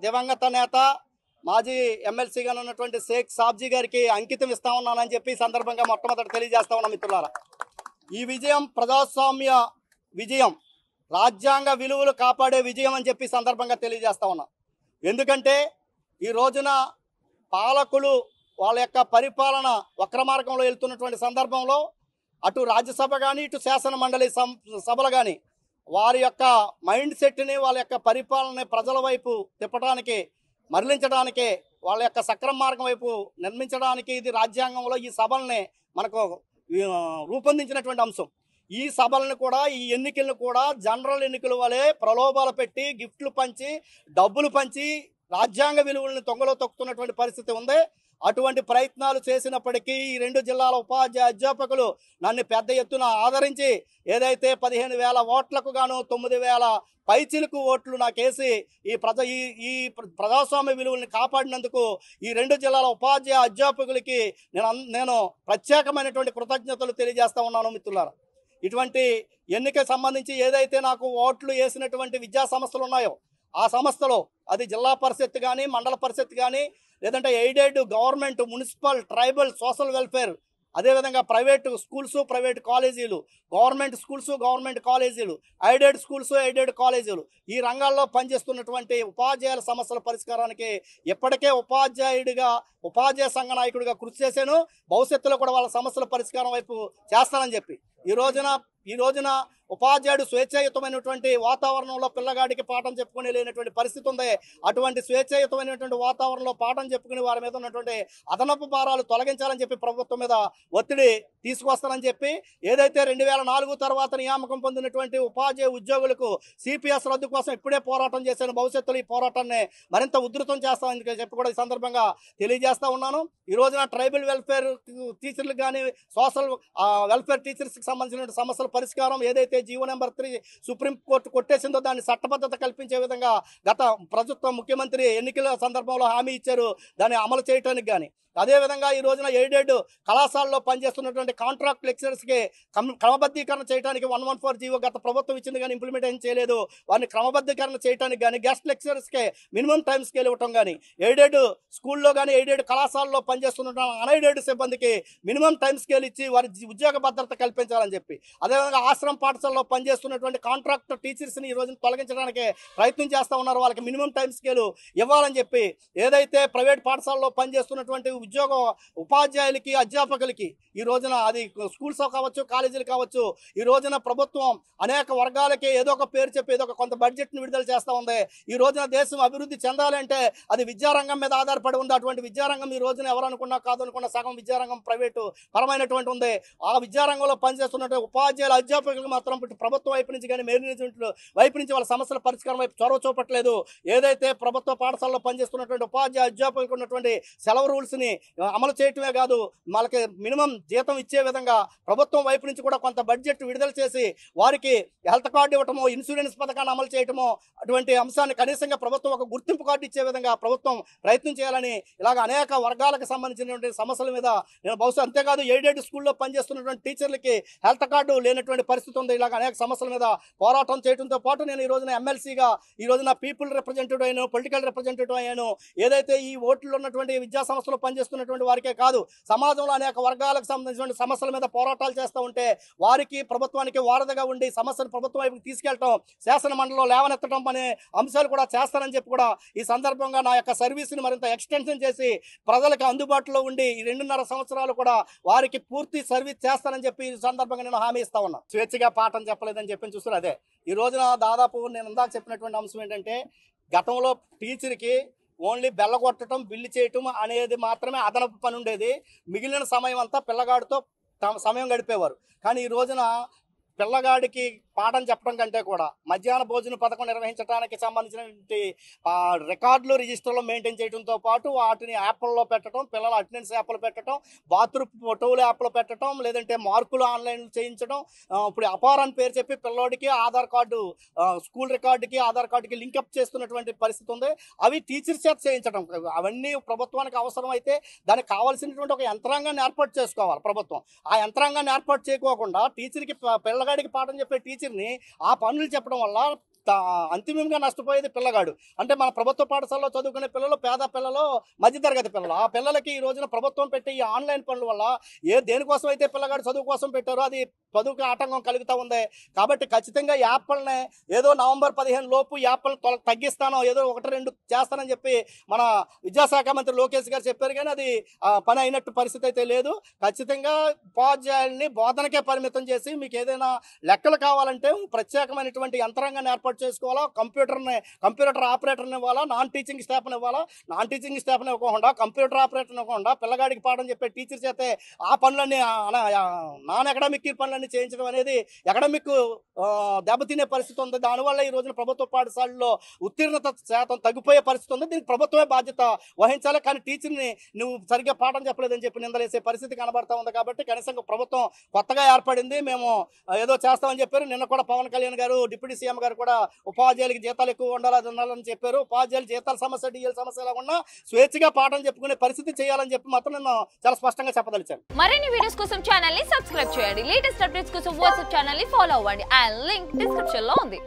దివంగత నేత మాజీ ఎమ్మెల్సీగా ఉన్నటువంటి షేక్ సాబ్జీ గారికి అంకితం ఇస్తా ఉన్నానని చెప్పి ఈ సందర్భంగా మొట్టమొదటి తెలియజేస్తా ఉన్నాం మిత్రులారా. ఈ విజయం ప్రజాస్వామ్య విజయం, రాజ్యాంగ విలువలు కాపాడే విజయం అని చెప్పి సందర్భంగా తెలియజేస్తా ఉన్నాం. ఎందుకంటే ఈ రోజున పాలకులు వాళ్ళ యొక్క పరిపాలన వక్ర మార్గంలో వెళ్తున్నటువంటి సందర్భంలో అటు రాజ్యసభ కానీ ఇటు శాసన మండలి సభలు కానీ వారి యొక్క మైండ్ సెట్ని వాళ్ళ యొక్క పరిపాలనని ప్రజల వైపు తిప్పడానికి మరలించడానికే వాళ్ళ యొక్క సక్రమ మార్గం వైపు నిర్మించడానికి ఇది రాజ్యాంగంలో ఈ సభల్ని మనకు రూపొందించినటువంటి అంశం. ఈ సభలను కూడా ఈ ఎన్నికలను కూడా జనరల్ ఎన్నికల వలె ప్రలోభాలు పెట్టి గిఫ్ట్లు పంచి డబ్బులు పంచి రాజ్యాంగ విలువలను తొంగలో తొక్కుతున్నటువంటి పరిస్థితి ఉంది. అటువంటి ప్రయత్నాలు చేసినప్పటికీ ఈ 2 జిల్లాల ఉపాధ్యాయ అధ్యాపకులు నన్ను పెద్ద ఎత్తున ఆదరించి ఏదైతే 15,000 ఓట్లకు గాను 9,000 పైచిలకు ఓట్లు నాకేసి ఈ ప్రజాస్వామ్య విలువల్ని కాపాడినందుకు ఈ 2 జిల్లాల ఉపాధ్యాయ అధ్యాపకులకి నేను ప్రత్యేకమైనటువంటి కృతజ్ఞతలు తెలియజేస్తా ఉన్నాను మిత్రులారా. ఇటువంటి ఎన్నికకు సంబంధించి ఏదైతే నాకు ఓట్లు వేసినటువంటి విద్యా సంస్థలు ఉన్నాయో ఆ సంస్థలో అది జిల్లా పరిషత్ కానీ మండల పరిషత్ కానీ లేదంటే aided government municipal tribal social welfare అదేవిధంగా ప్రైవేట్ స్కూల్స్ ప్రైవేట్ కాలేజీలు గవర్నమెంట్ స్కూల్స్ గవర్నమెంట్ కాలేజీలు ఎయిడెడ్ స్కూల్స్ ఎయిడెడ్ కాలేజీలు ఈ రంగాల్లో పనిచేస్తున్నటువంటి ఉపాధ్యాయుల సమస్యల పరిష్కారానికి ఇప్పటికే ఉపాధ్యాయ సంఘ నాయకుడిగా కృషి చేశాను. భవిష్యత్తులో కూడా వాళ్ళ సమస్యల పరిష్కారం వైపు చేస్తానని చెప్పి ఈ రోజున ఉపాధ్యాయుడు స్వేచ్ఛాయుతమైనటువంటి వాతావరణంలో పిల్లగాడికి పాఠం చెప్పుకుని లేనటువంటి పరిస్థితి ఉంది. అటువంటి స్వేచ్ఛాయుతమైనటువంటి వాతావరణంలో పాఠం చెప్పుకుని వారి మీద ఉన్నటువంటి అదనపు భారాలు తొలగించాలని చెప్పి ప్రభుత్వం మీద ఒత్తిడి తీసుకొస్తానని చెప్పి ఏదైతే 2004 తర్వాత నియామకం పొందినటువంటి ఉపాధ్యాయ ఉద్యోగులకు సిపిఎస్ రద్దు కోసం ఇప్పుడే పోరాటం చేశాను. భవిష్యత్తులో ఈ పోరాటాన్ని మరింత ఉధృతం చేస్తామని చెప్పి కూడా ఈ సందర్భంగా తెలియజేస్తా ఉన్నాను. ఈ రోజున ట్రైబల్ వెల్ఫేర్ టీచర్లకు కానీ సోషల్ వెల్ఫేర్ టీచర్స్కి సంబంధించిన సమస్యల పరిష్కారం ఏదైతే జీవో నెంబర్ 3 సుప్రీంకోర్టు కొట్టేసిందో దాన్ని చట్టబద్ధత కల్పించే విధంగా గత ప్రభుత్వం ముఖ్యమంత్రి ఎన్నికల సందర్భంలో హామీ ఇచ్చారు. దాన్ని అమలు చేయడానికి కానీ అదేవిధంగా ఈ రోజున ఎయిడెడ్ కళాశాలలో పనిచేస్తున్నటువంటి కాంట్రాక్ట్ లెక్చరర్స్కి క్రమబద్ధీకరణ చేయడానికి 114 జీవో గత ప్రభుత్వం ఇచ్చింది కానీ ఇంప్లిమెంటేషన్ చేయలేదు. వారిని క్రమబద్ధీకరణ చేయడానికి కానీ గెస్ట్ లెక్చరర్స్కి మినిమం టైం స్కేల్ ఇవ్వటం కానీ ఎయిడెడ్ స్కూల్లో కానీ ఎయిడెడ్ కళాశాలలో పనిచేస్తున్న అన్ఎయిడెడ్ సిబ్బందికి మినిమం టైం స్కేల్ ఇచ్చి వారి ఉద్యోగ భద్రత కల్పించాలని చెప్పి అదేవిధంగా ఆశ్రమ పాఠశాలలో పనిచేస్తున్నటువంటి కాంట్రాక్ట్ టీచర్స్ని ఈ రోజున తొలగించడానికి ప్రయత్నం చేస్తూ ఉన్నారు. వాళ్ళకి మినిమం టైం స్కేల్ ఇవ్వాలని చెప్పి ఏదైతే ప్రైవేట్ పాఠశాలలో పనిచేస్తున్నటువంటి ఉద్యోగ ఉపాధ్యాయులకి అధ్యాపకులకి ఈ రోజున అది స్కూల్స్ కావచ్చు కాలేజీలు కావచ్చు ఈ రోజున ప్రభుత్వం అనేక వర్గాలకి ఏదో ఒక పేరు చెప్పి ఏదో ఒక కొంత బడ్జెట్ను విడుదల చేస్తూ ఉంది. ఈ రోజున దేశం అభివృద్ధి చెందాలంటే అది విద్యారంగం మీద ఆధారపడి ఉంది. అటువంటి విద్యారంగం ఈ రోజున ఎవరు అనుకున్నా కాదు అనుకున్న సగం విద్యారంగం ప్రైవేటు పరమైనటువంటి ఉంది. ఆ విద్యారంగంలో పనిచేస్తున్నటువంటి ఉపాధ్యాయుల అధ్యాపకులకు మాత్రం ప్రభుత్వం వైపు నుంచి కానీ మేనేజ్మెంట్ వైపు నుంచి వాళ్ళ సమస్యల పరిష్కారం వైపు చొరవ చూపట్లేదు. ఏదైతే ప్రభుత్వ పాఠశాలలో పనిచేస్తున్నటువంటి ఉపాధ్యాయ అధ్యాపకులకు ఉన్నటువంటి సెలవు రూల్స్ని అమలు చేయటమే కాదు వాళ్ళకి మినిమం జీతం ఇచ్చే విధంగా ప్రభుత్వం వైపు నుంచి కూడా కొంత బడ్జెట్ విడుదల చేసి వారికి హెల్త్ కార్డు ఇవ్వటమో ఇన్సూరెన్స్ పథకాన్ని అమలు చేయటమో అటువంటి అంశాన్ని కనీసంగా ప్రభుత్వం ఒక గుర్తింపు కార్డు ఇచ్చే విధంగా ప్రభుత్వం ప్రయత్నం చేయాలని ఇలాగ అనేక వర్గాలకు సంబంధించినటువంటి సమస్యల మీద నేను బహుశా అంతేకాదు ఎయిడెడ్ స్కూల్లో పనిచేస్తున్నటువంటి టీచర్లకి హెల్త్ కార్డు లేనటువంటి పరిస్థితి ఉంది. ఇలాగ అనేక సమస్యల మీద పోరాటం చేయడంతో పాటు నేను ఈ రోజున ఎమ్మెల్సీగా ఈ రోజున పీపుల్ రిప్రజెంటేటివ్ అయ్యాను, పొలిటికల్ రిప్రజెంటేటివ్ అయ్యాను. ఏదైతే ఈ ఓట్లు ఉన్నటువంటి విద్యా సంస్థలు పనిచేస్తున్నటువంటి వారికే కాదు సమాజంలో అనేక వర్గాలకు సంబంధించిన సమస్యల మీద పోరాటాలు చేస్తూ ఉంటే వారికి ప్రభుత్వానికి వారధిగా ఉండి సమస్యను ప్రభుత్వం వైపుకి తీసుకెళ్లటం శాసన మండలిలో లేవనెత్తడం అనే అంశాలు కూడా చేస్తానని చెప్పి కూడా ఈ సందర్భంగా నా యొక్క సర్వీస్ని మరింత ఎక్స్టెన్షన్ చేసి ప్రజలకు అందుబాటులో ఉండి ఈ 2.5 సంవత్సరాలు కూడా వారికి పూర్తి సర్వీస్ చేస్తానని చెప్పి ఈ సందర్భంగా నేను హామీ ఇస్తా ఉన్నా. స్వేచ్ఛగా పాఠం చెప్పలేదని చెప్పి చూస్తారు. అదే ఈ రోజున దాదాపు నేను ఇందాక చెప్పినటువంటి అంశం ఏంటంటే గతంలో టీచర్కి ఓన్లీ బెల్ల కొట్టడం బిల్లు చేయటం అనేది మాత్రమే అదనపు పని ఉండేది. మిగిలిన సమయం అంతా పిల్లగాడితో సమయం గడిపేవారు. కానీ ఈ రోజున పిల్లగాడికి పాఠం చెప్పడం కంటే కూడా మధ్యాహ్న భోజన పథకం నిర్వహించడానికి సంబంధించినటువంటి రికార్డులు రిజిస్టర్లో మెయింటైన్ చేయడంతో పాటు వాటిని యాప్ల్లో పెట్టడం, పిల్లల అటెండెన్స్ యాప్లో పెట్టడం, బాత్రూమ్ ఫోటోలు యాప్లో పెట్టడం, లేదంటే మార్కులు ఆన్లైన్ చేయించడం. ఇప్పుడు అపార్ అని పేరు చెప్పి పిల్లోడికి ఆధార్ కార్డు స్కూల్ రికార్డుకి ఆధార్ కార్డుకి లింకప్ చేస్తున్నటువంటి పరిస్థితి ఉంది. అవి టీచర్స్ చేత చేయించడం అవన్నీ ప్రభుత్వానికి అవసరం అయితే దానికి కావాల్సినటువంటి ఒక యంత్రాంగాన్ని ఏర్పాటు చేసుకోవాలి ప్రభుత్వం. ఆ యంత్రాంగాన్ని ఏర్పాటు చేయకోకుండా టీచర్కి పిల్లగాడికి పాఠం చెప్పే టీచర్ని ఆ పనులు చెప్పడం వల్ల అంతిమంగా నష్టపోయేది పిల్లగాడు. అంటే మన ప్రభుత్వ పాఠశాలలో చదువుకునే పిల్లలు, పేద పిల్లలు, మధ్యతరగతి పిల్లలు. ఆ పిల్లలకి ఈ రోజున ప్రభుత్వం పెట్టే ఈ ఆన్లైన్ పనుల వల్ల దేనికోసం అయితే పిల్లగాడు చదువు కోసం పెట్టారో అది చదువుకి ఆటంకం కలుగుతూ ఉంది. కాబట్టి ఖచ్చితంగా యాప్లని ఏదో నవంబర్ 15 లోపు యాప్లను తగ్గిస్తాను, ఏదో 1-2 చేస్తానని చెప్పి మన విద్యాశాఖ మంత్రి లోకేష్ గారు చెప్పారు. కానీ అది పని అయినట్టు పరిస్థితి అయితే లేదు. ఖచ్చితంగా ఉపాధ్యాయుల్ని బోధనకే పరిమితం చేసి మీకు ఏదైనా లెక్కలు కావాలంటే ప్రత్యేకమైనటువంటి యంత్రాంగాన్ని ఏర్పాటు చేసుకోవాలా, కంప్యూటర్ ఆపరేటర్ని ఇవ్వాలా, నాన్ టీచింగ్ స్టాఫ్ని ఇవ్వాలా. నాన్ టీచింగ్ స్టాఫ్ని ఇవ్వకుండా కంప్యూటర్ ఆపరేటర్ని ఇవ్వకుండా పిల్లగాడికి పాఠం చెప్పే టీచర్ చేతే ఆ పనులన్నీ నాన్ అకాడమిక్ పనులన్నీ చేయించడం అనేది అకాడమిక్ దెబ్బతినే పరిస్థితి ఉంది. దానివల్ల ఈ రోజున ప్రభుత్వ పాఠశాలలో ఉత్తీర్ణత శాతం తగ్గిపోయే పరిస్థితి ఉంది. దీనికి ప్రభుత్వమే బాధ్యత వహించాలి. కానీ టీచర్ని నువ్వు సరిగ్గా పాఠం చెప్పలేదని చెప్పి నిందలేసే పరిస్థితి కనబడతా ఉంది. కాబట్టి కనీసం ప్రభుత్వం కొత్తగా ఏర్పడింది, మేము ఏదో చేస్తామని చెప్పారు. నిన్న కూడా పవన్ కళ్యాణ్ గారు, డిప్యూటీ సీఎం గారు కూడా ఉపాధ్యాయులకి జీతాలు ఎక్కువ ఉండాలని చెప్పారు. ఉపాధ్యాయులు జీతాల సమస్య, డిఎల్ సమస్య ఎలా ఉన్నా స్వేచ్ఛగా పాఠం చెప్పుకునే పరిస్థితి చేయాలని చెప్పి మాత్రం నేను చాలా స్పష్టంగా చెప్పదలిచాను. మరిన్ని వీడియోస్ కోసం ఛానల్ ని సబ్స్క్రైబ్ చేయండి. లేటెస్ట్ అప్డేట్స్ కోసం వాట్సాప్ ఛానల్ ని ఫాలో అవ్వండి. అండ్ లింక్ డిస్క్రిప్షన్ లో ఉంది.